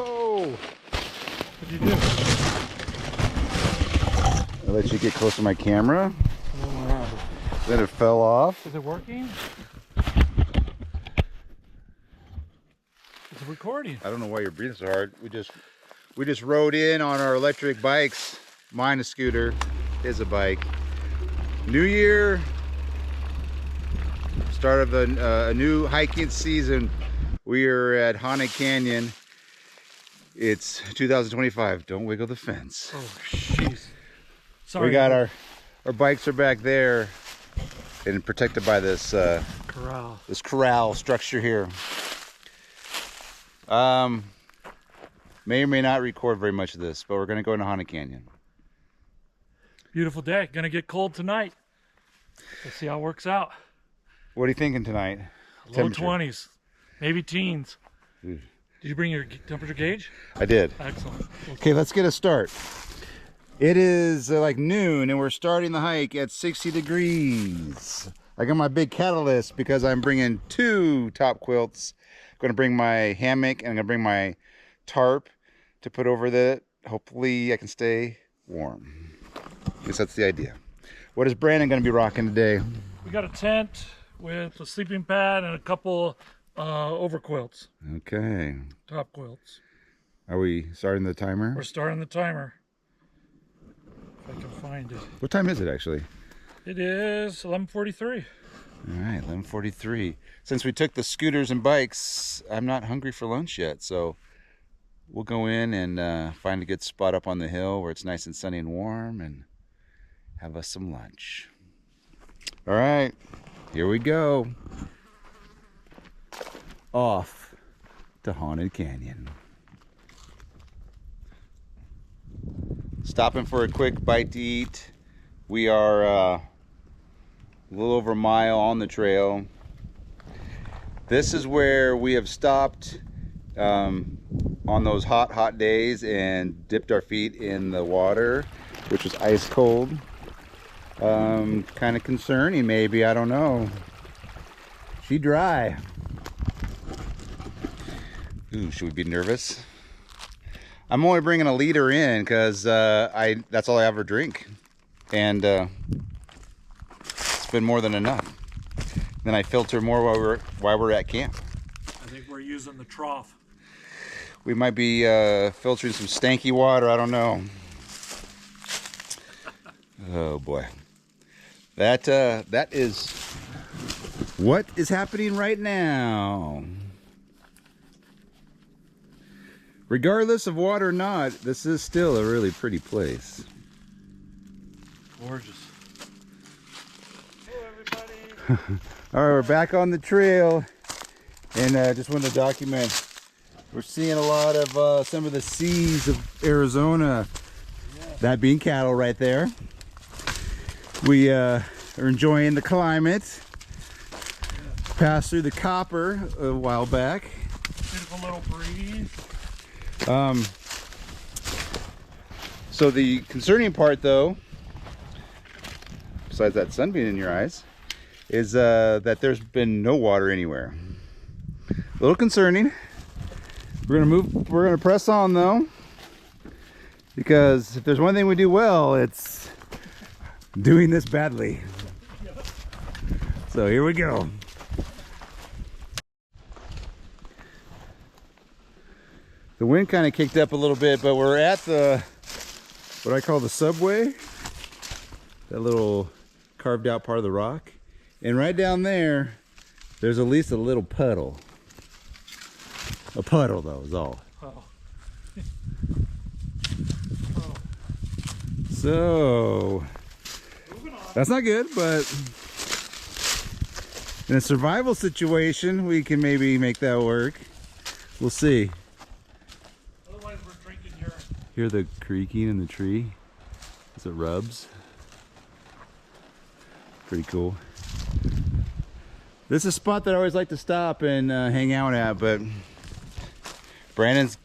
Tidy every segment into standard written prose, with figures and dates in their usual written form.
Whoa! What'd you do? I'll let you get close to my camera. Wow. Then it fell off. Is it working? It's recording. I don't know why you're breathing so hard. We just rode in on our electric bikes. Mine a scooter, his a bike. New year, start of a new hiking season. We are at Haunted Canyon. It's 2025. Don't wiggle the fence. Oh, jeez. Sorry. We got our bikes are back there and protected by this corral. This corral structure here. May or may not record very much of this, but we're gonna go into Haunted Canyon. Beautiful day. Gonna get cold tonight. Let's see how it works out. What are you thinking tonight? Low 20s, maybe teens. Ooh. Did you bring your temperature gauge? I did. Excellent. Okay, let's get a start. It is like noon and we're starting the hike at 60 degrees. I got my big catalyst because I'm bringing 2 top quilts. I'm gonna bring my hammock and I'm gonna bring my tarp to put over that. Hopefully I can stay warm. I guess that's the idea. What is Brandon gonna be rocking today? We got a tent with a sleeping pad and a couple over quilts. Okay. Top quilts. Are we starting the timer? We're starting the timer. If I can find it. What time is it actually? It is 11:43. All right, 11:43. Since we took the scooters and bikes, I'm not hungry for lunch yet, so we'll go in and find a good spot up on the hill where it's nice and sunny and warm and have us some lunch. All right, here we go. Off to Haunted Canyon. Stopping for a quick bite to eat. We are a little over a mile on the trail. This is where we have stopped on those hot days and dipped our feet in the water, which was ice cold. Kind of concerning maybe, I don't know. She dry. Ooh, should we be nervous? I'm only bringing a liter in because that's all I ever drink. And it's been more than enough. Then I filter more while we're at camp. I think we're using the trough. We might be filtering some stanky water, I don't know. Oh boy. That is what is happening right now. Regardless of water or not, this is still a really pretty place. Gorgeous. Hello, everybody. All right, we're back on the trail, and just wanted to document. We're seeing a lot of some of the seas of Arizona. Yeah. That being cattle right there. We are enjoying the climate. Yeah. Passed through the Copper a while back. Beautiful little breeze. So the concerning part though, besides that sun being in your eyes, is that there's been no water anywhere. A little concerning. We're gonna press on though, because if there's one thing we do well, it's doing this badly. So here we go. The wind kind of kicked up a little bit, but we're at what I call the subway, that little carved out part of the rock. And right down there, there's at least a little puddle. A puddle though is all. Oh. So, that's not good, but in a survival situation, we can maybe make that work. We'll see. Otherwise, we're drinking urine. Hear the creaking in the tree as it rubs. Pretty cool. This is a spot that I always like to stop and hang out at, but Brandon's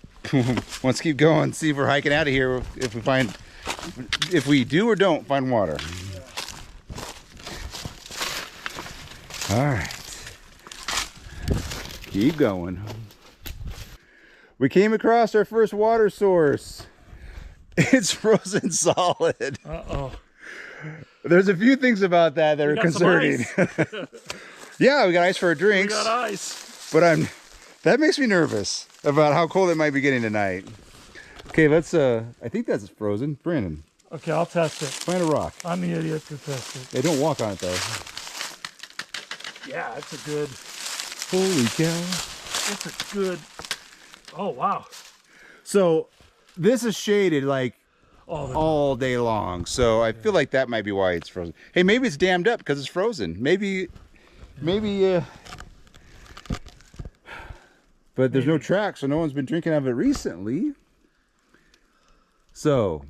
wants to keep going, see if we're hiking out of here if we do or don't find water. Yeah. All right, keep going. We came across our first water source. It's frozen solid. Uh-oh. There's a few things about that are concerning. Yeah, we got ice for our drinks. We got ice. But that makes me nervous about how cold it might be getting tonight. Okay, let's I think that's frozen. Brandon. Okay, I'll test it. Find a rock. I'm the idiot to test it. Hey, don't walk on it though. Yeah, it's a good. Holy cow. It's a good. Oh, wow. So this is shaded like Oh, all day long. So I feel like that might be why it's frozen. Hey, maybe it's dammed up because it's frozen. Maybe, but there's no track, so no one's been drinking out of it recently. So,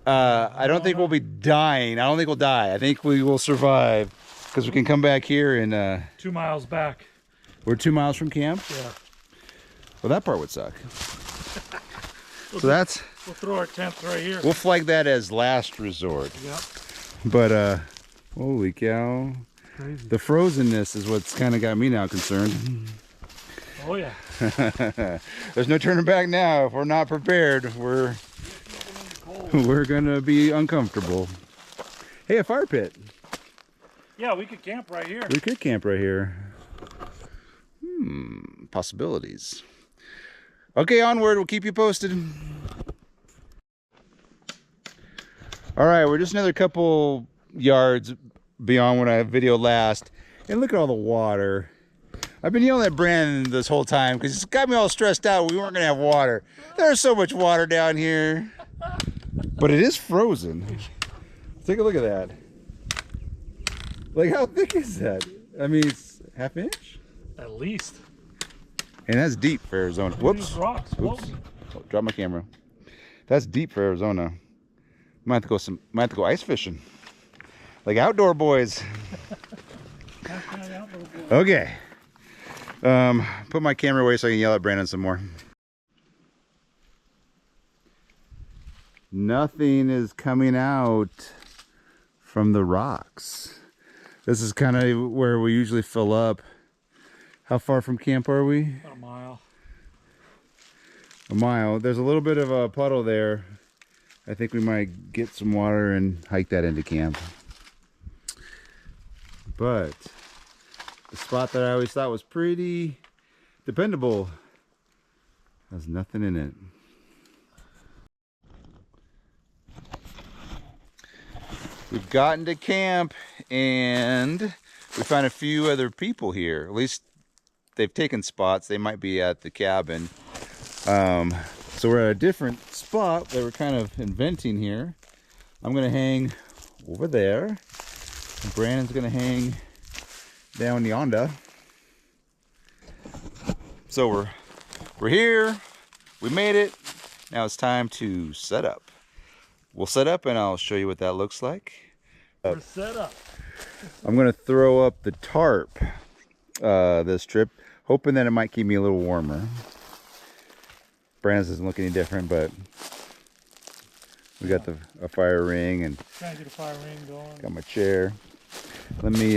I don't think we'll be dying. I don't think we'll die. I think we will survive because we can come back here and 2 miles back. we're 2 miles from camp. Yeah. Well, that part would suck. So that's, We'll throw our tent right here. we'll flag that as last resort. Yep. But holy cow. Crazy. The frozenness is what's kind of got me now concerned. Oh yeah. There's no turning back now. If we're not prepared, we're gonna be uncomfortable. Hey, a fire pit. Yeah, we could camp right here. We could camp right here. Possibilities. Okay, onward. We'll keep you posted. All right, we're just another couple yards beyond when I videoed last. And look at all the water. I've been yelling at Brandon this whole time because it's got me all stressed out. We weren't going to have water. There's so much water down here. But it is frozen. Take a look at that. Like, how thick is that? I mean, it's half inch? At least. And that's deep for Arizona. Whoops. These rocks Whoops. floating. Oh, drop my camera. That's deep for Arizona. Might have to go ice fishing. Like outdoor boys. Okay. Put my camera away so I can yell at Brandon some more. Nothing is coming out from the rocks. This is kind of where we usually fill up. How far from camp are we? About a mile. A mile. There's a little bit of a puddle there. I think we might get some water and hike that into camp. But the spot that I always thought was pretty dependable has nothing in it. We've gotten to camp and we found a few other people here. At least they've taken spots. They might be at the cabin. So we're at a different spot that we're kind of inventing here. I'm gonna hang over there. And Brandon's gonna hang down yonder. So we're here. We made it. Now it's time to set up. We'll set up and I'll show you what that looks like. We're set up. I'm gonna throw up the tarp this trip, hoping that it might keep me a little warmer. Brandon's doesn't look any different, but we got a fire ring and Trying to get a fire ring going. got my chair. Let me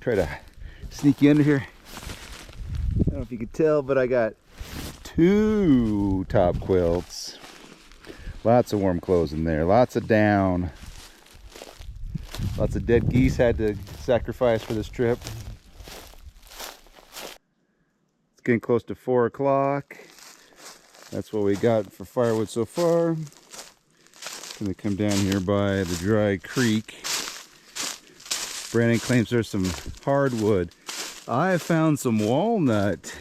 try to sneak you under here. I don't know if you can tell, but I got 2 top quilts. Lots of warm clothes in there. Lots of down. Lots of dead geese had to sacrifice for this trip. It's getting close to 4 o'clock. That's what we got for firewood so far. Gonna come down here by the dry creek. Brandon claims there's some hardwood. I found some walnut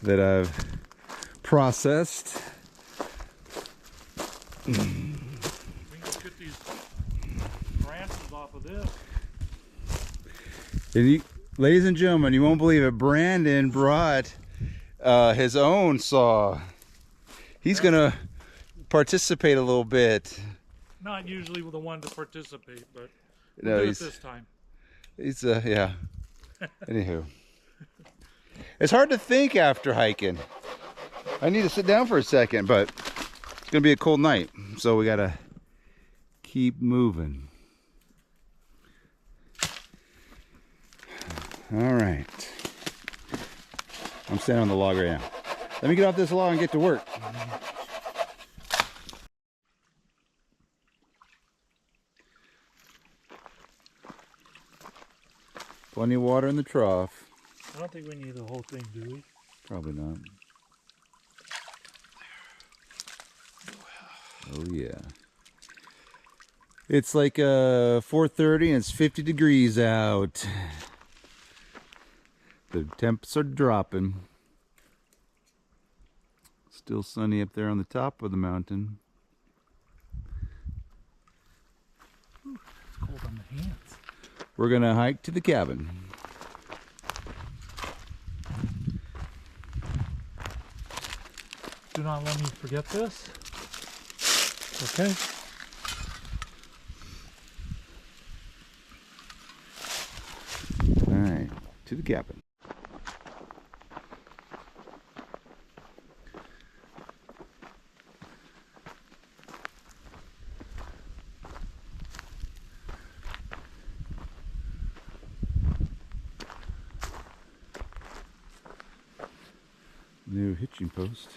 that I've processed. We can get these branches off of this. And ladies and gentlemen, you won't believe it. Brandon brought his own saw. He's gonna participate a little bit. Not usually the one to participate, but No, we'll do it he's this time. yeah. Anywho, it's hard to think after hiking. I need to sit down for a second, but it's gonna be a cold night, so we gotta keep moving. All right. I'm standing on the log right now. Let me get off this log and get to work. Plenty of water in the trough. I don't think we need the whole thing, do we? Probably not. Oh yeah. It's like 4:30 and it's 50 degrees out. The temps are dropping. Still sunny up there on the top of the mountain. Ooh, it's cold on the hands. We're gonna hike to the cabin. Do not let me forget this. Okay. All right, to the cabin. New hitching post.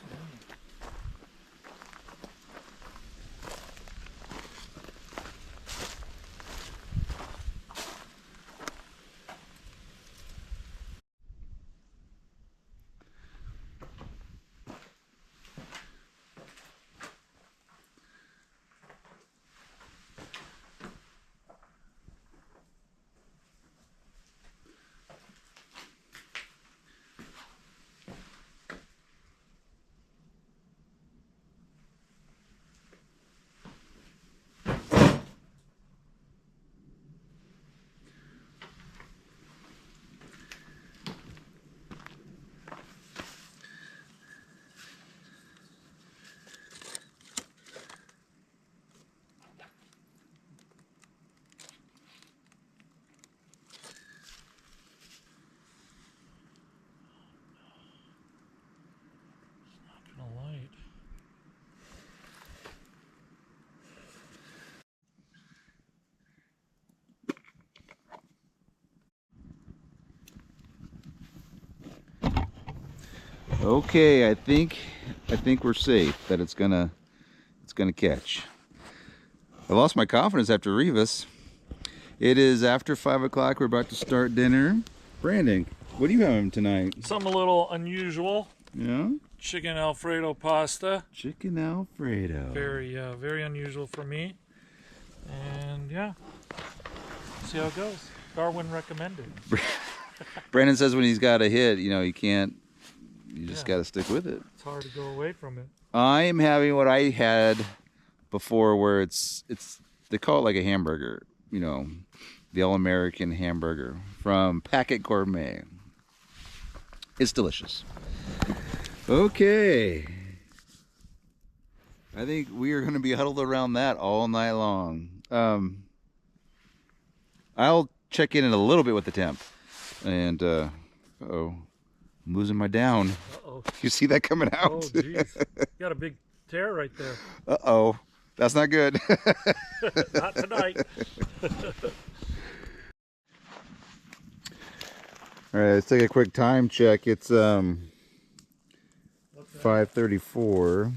Light. Okay, I think we're safe that it's gonna catch. I lost my confidence after Rivas. It is after 5 o'clock. We're about to start dinner. Brandon, what are you having tonight? Something a little unusual. Yeah? Chicken Alfredo pasta. Chicken Alfredo. Very unusual for me. And yeah, see how it goes. Darwin recommended. Brandon says when he's got a hit, you know, you just got to stick with it. It's hard to go away from it. I am having what I had before, where it's they call it like a hamburger, you know, the all-American hamburger from Packet Gourmet. It's delicious. Okay, I think we are going to be huddled around that all night long. I'll check in a little bit with the temp, and uh-oh, I'm losing my down. Uh-oh. You see that coming out? Oh, jeez. You got a big tear right there. Uh-oh. That's not good. Not tonight. All right, let's take a quick time check. It's 5:34.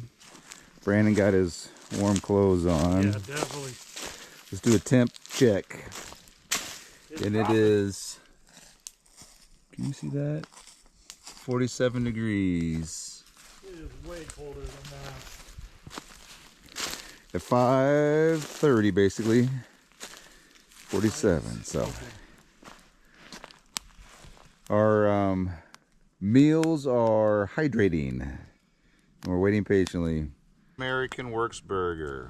Brandon got his warm clothes on. Yeah, definitely. Let's do a temp check. And it is, can you see that? 47 degrees. It is way colder than that. At 5:30 basically. 47, so. Our meals are hydrating. We're waiting patiently. American Works Burger,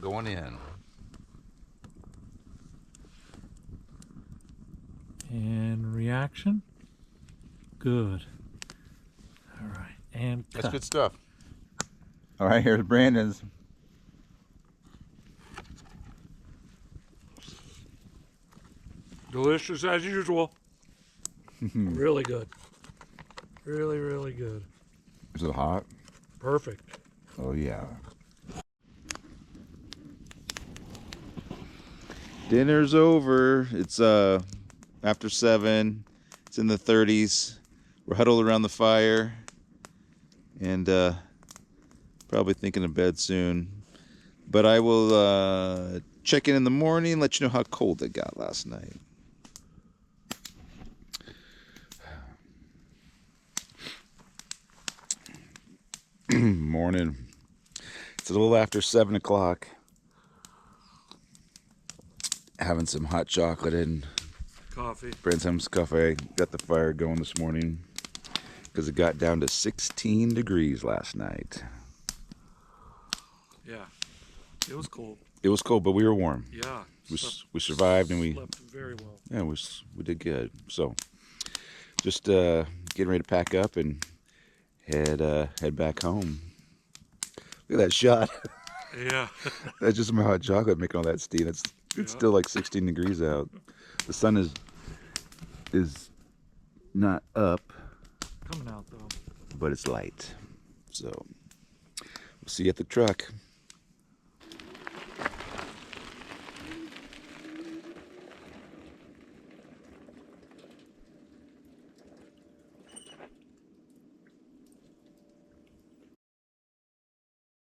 going in. And reaction? Good. All right, and cut. That's good stuff. All right, here's Brandon's. Delicious as usual. Really good. Really, really good. Is it hot? Perfect. Oh yeah. Dinner's over. It's after 7. It's in the 30s. We're huddled around the fire and probably thinking of bed soon. But I will check in the morning and let you know how cold it got last night. Morning. It's a little after 7 o'clock. Having some hot chocolate and Coffee. Brentham's coffee. Got the fire going this morning because it got down to 16 degrees last night. Yeah, it was cold. It was cold, but we were warm. Yeah, We survived and we slept very well. Yeah, we did good. So just getting ready to pack up and head back home. Look at that shot. Yeah. That's just my hot chocolate making all that steam. It's still like 16 degrees out. The sun is not up, Coming out though. but it's light. So we'll see you at the truck.